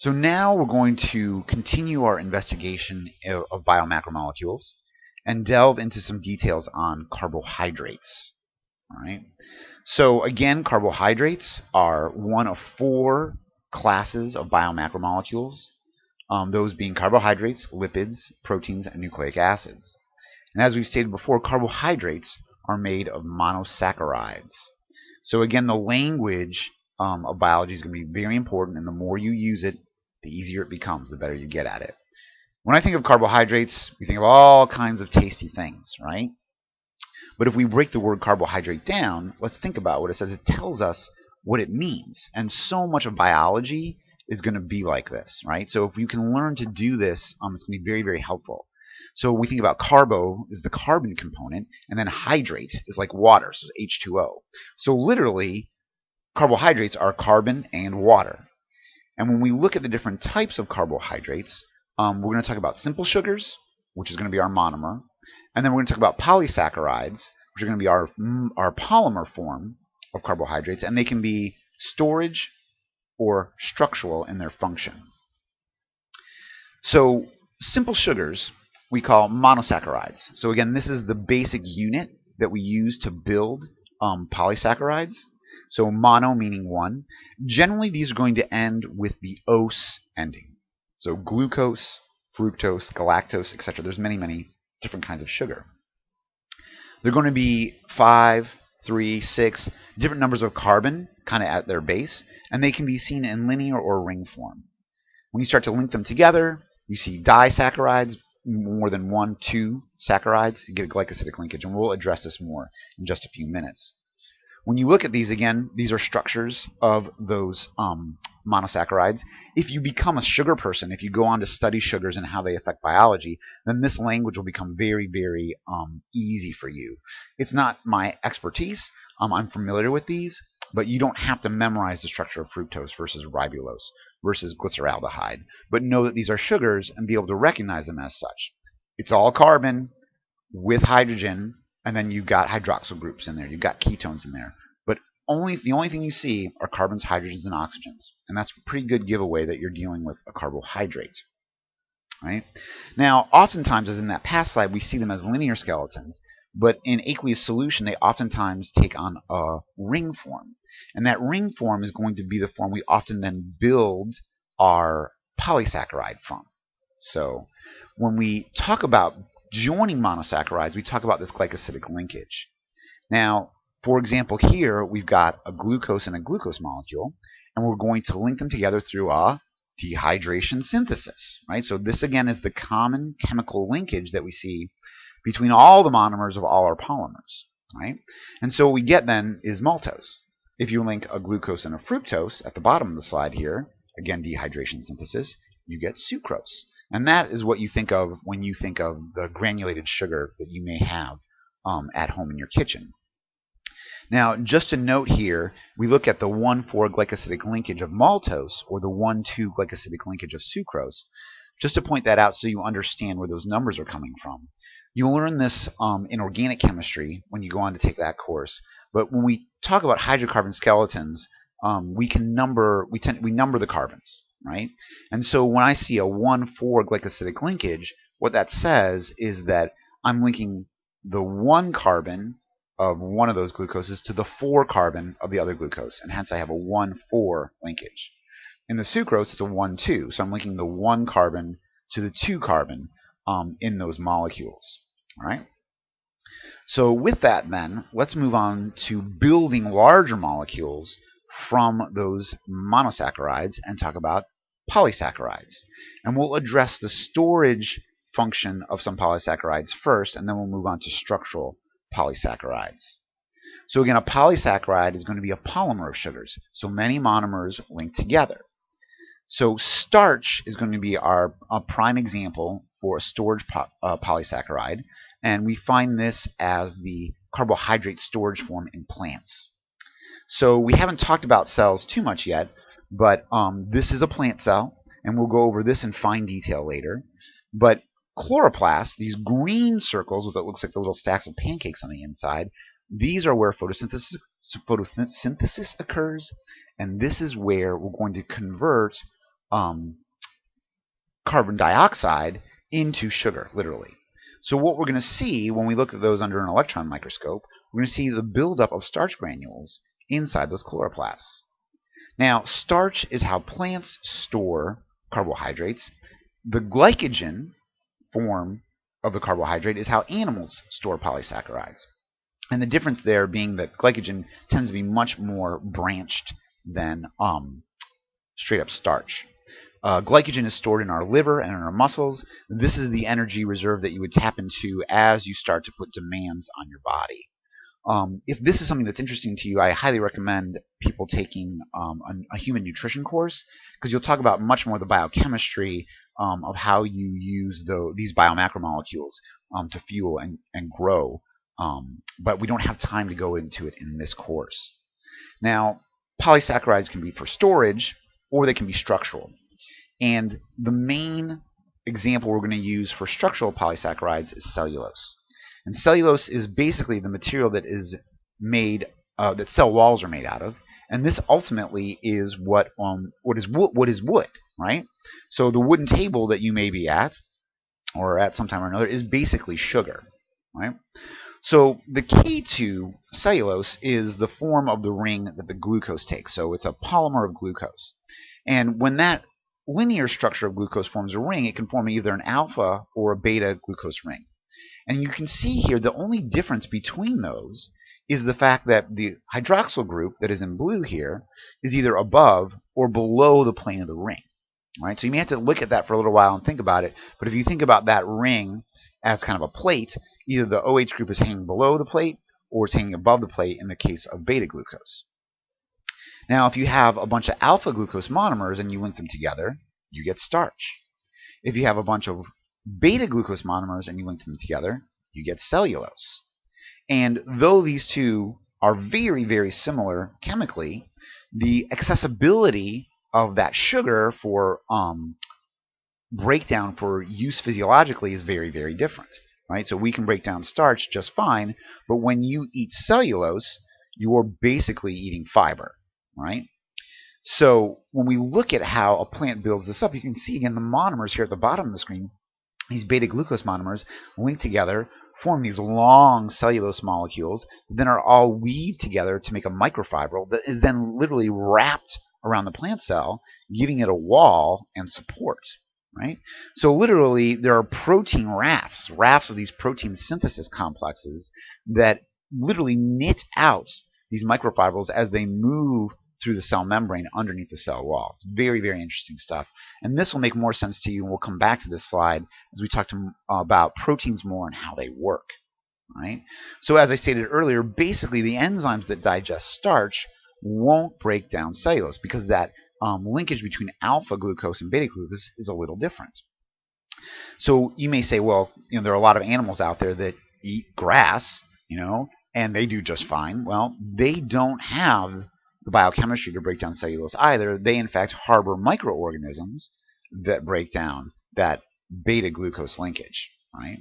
So now we're going to continue our investigation of biomacromolecules and delve into some details on carbohydrates. All right. So again, carbohydrates are one of four classes of biomacromolecules, those being carbohydrates, lipids, proteins, and nucleic acids. And as we've stated before, carbohydrates are made of monosaccharides. So again, the language of biology is going to be very important, and the more you use it, the easier it becomes, the better you get at it. When I think of carbohydrates, we think of all kinds of tasty things, right? But if we break the word carbohydrate down, let's think about what it says. It tells us what it means. And so much of biology is going to be like this, right? So if you can learn to do this, it's going to be very, very helpful. So we think about carbo is the carbon component, and then hydrate is like water, so H2O. So literally, carbohydrates are carbon and water. And when we look at the different types of carbohydrates, we're going to talk about simple sugars, which is going to be our monomer. And then we're going to talk about polysaccharides, which are going to be our polymer form of carbohydrates. And they can be storage or structural in their function. So simple sugars we call monosaccharides. So again, this is the basic unit that we use to build polysaccharides. So mono meaning one. Generally, these are going to end with the ose ending. So glucose, fructose, galactose, etc. There's many, many different kinds of sugar. They're going to be 5, 3, 6 different numbers of carbon kind of at their base, and they can be seen in linear or ring form. When you start to link them together, you see disaccharides, more than 1, 2 saccharides, you get a glycosidic linkage, and we'll address this more in just a few minutes. When you look at these again, these are structures of those monosaccharides. If you become a sugar person, if you go on to study sugars and how they affect biology, then this language will become very, very easy for you. It's not my expertise. I'm familiar with these, but you don't have to memorize the structure of fructose versus ribulose versus glyceraldehyde. But know that these are sugars and be able to recognize them as such. It's all carbon with hydrogen, and then you've got hydroxyl groups in there. You've got ketones in there. But the only thing you see are carbons, hydrogens, and oxygens. And that's a pretty good giveaway that you're dealing with a carbohydrate. Right? Now, oftentimes, as in that past slide, we see them as linear skeletons. But in aqueous solution, they oftentimes take on a ring form. And that ring form is going to be the form we often then build our polysaccharide from. So when we talk about joining monosaccharides, we talk about this glycosidic linkage. Now, for example, here we've got a glucose and a glucose molecule, and we're going to link them together through a dehydration synthesis. Right? So this, again, is the common chemical linkage that we see between all the monomers of all our polymers. Right? And so what we get then is maltose. If you link a glucose and a fructose at the bottom of the slide here, again, dehydration synthesis, you get sucrose. And that is what you think of when you think of the granulated sugar that you may have at home in your kitchen. Now, just a note here, we look at the 1,4 glycosidic linkage of maltose or the 1,2 glycosidic linkage of sucrose, just to point that out so you understand where those numbers are coming from. You'll learn this in organic chemistry when you go on to take that course. But when we talk about hydrocarbon skeletons, we number the carbons. Right? And so when I see a 1,4 glycosidic linkage, what that says is that I'm linking the 1 carbon of one of those glucoses to the 4 carbon of the other glucose, and hence I have a 1,4 linkage. In the sucrose, it's a 1,2, so I'm linking the 1 carbon to the 2 carbon in those molecules. All right? So with that, then, let's move on to building larger molecules from those monosaccharides and talk about polysaccharides. And we'll address the storage function of some polysaccharides first, and then we'll move on to structural polysaccharides. So again, a polysaccharide is going to be a polymer of sugars, so many monomers linked together. So starch is going to be a prime example for a storage polysaccharide, and we find this as the carbohydrate storage form in plants. So we haven't talked about cells too much yet, but this is a plant cell, and we'll go over this in fine detail later. But chloroplasts, these green circles with what looks like the little stacks of pancakes on the inside, these are where photosynthesis occurs, and this is where we're going to convert carbon dioxide into sugar, literally. So what we're going to see when we look at those under an electron microscope, we're going to see the buildup of starch granules inside those chloroplasts. Now, starch is how plants store carbohydrates. The glycogen form of the carbohydrate is how animals store polysaccharides. And the difference there being that glycogen tends to be much more branched than straight up starch. Glycogen is stored in our liver and in our muscles. This is the energy reserve that you would tap into as you start to put demands on your body. If this is something that's interesting to you, I highly recommend people taking a human nutrition course, because you'll talk about much more the biochemistry of how you use these biomacromolecules to fuel and grow. But we don't have time to go into it in this course. Now, polysaccharides can be for storage, or they can be structural. And the main example we're going to use for structural polysaccharides is cellulose. And cellulose is basically the material that is made, that cell walls are made out of. And this ultimately is what is wood, right? So the wooden table that you may be at, or at some time or another, is basically sugar, right? So the key to cellulose is the form of the ring that the glucose takes. So it's a polymer of glucose. And when that linear structure of glucose forms a ring, it can form either an alpha or a beta glucose ring. And you can see here the only difference between those is the fact that the hydroxyl group that is in blue here is either above or below the plane of the ring. Right? So you may have to look at that for a little while and think about it. But if you think about that ring as kind of a plate, either the OH group is hanging below the plate or it's hanging above the plate in the case of beta glucose. Now, if you have a bunch of alpha glucose monomers and you link them together, you get starch. If you have a bunch of beta glucose monomers and you link them together, you get cellulose. And though these two are very, very similar chemically, the accessibility of that sugar for breakdown for use physiologically is very, very different. Right? So we can break down starch just fine, but when you eat cellulose, you're basically eating fiber. Right? So when we look at how a plant builds this up, you can see again the monomers here at the bottom of the screen. These beta-glucose monomers link together, form these long cellulose molecules, that then are all weaved together to make a microfibril that is then literally wrapped around the plant cell, giving it a wall and support. Right? So literally, there are protein rafts of these protein synthesis complexes that literally knit out these microfibrils as they move through the cell membrane underneath the cell wall. It's very, very interesting stuff. And this will make more sense to you, and we'll come back to this slide as we talk about proteins more and how they work. Right? So as I stated earlier, basically the enzymes that digest starch won't break down cellulose because that linkage between alpha glucose and beta glucose is a little different. So you may say, well, there are a lot of animals out there that eat grass, and they do just fine. Well, they don't have the biochemistry to break down cellulose either. They, in fact, harbor microorganisms that break down that beta-glucose linkage. Right?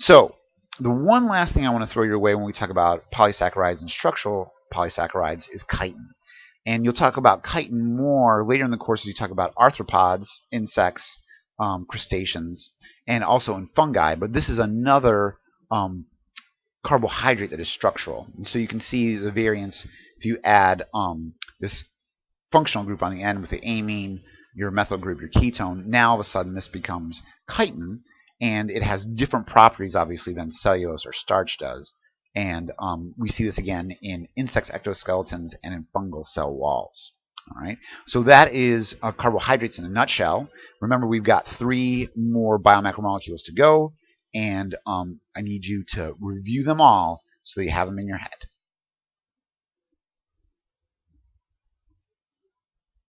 So the one last thing I want to throw your way when we talk about polysaccharides and structural polysaccharides is chitin. And you'll talk about chitin more later in the course as you talk about arthropods, insects, crustaceans, and also in fungi. But this is another carbohydrate that is structural. And so you can see the variance if you add this functional group on the end with the amine, your methyl group, your ketone. Now all of a sudden this becomes chitin, and it has different properties obviously than cellulose or starch does. And we see this again in insects' exoskeletons and in fungal cell walls. All right. So that is carbohydrates in a nutshell. Remember, we've got 3 more biomacromolecules to go, and I need you to review them all so that you have them in your head.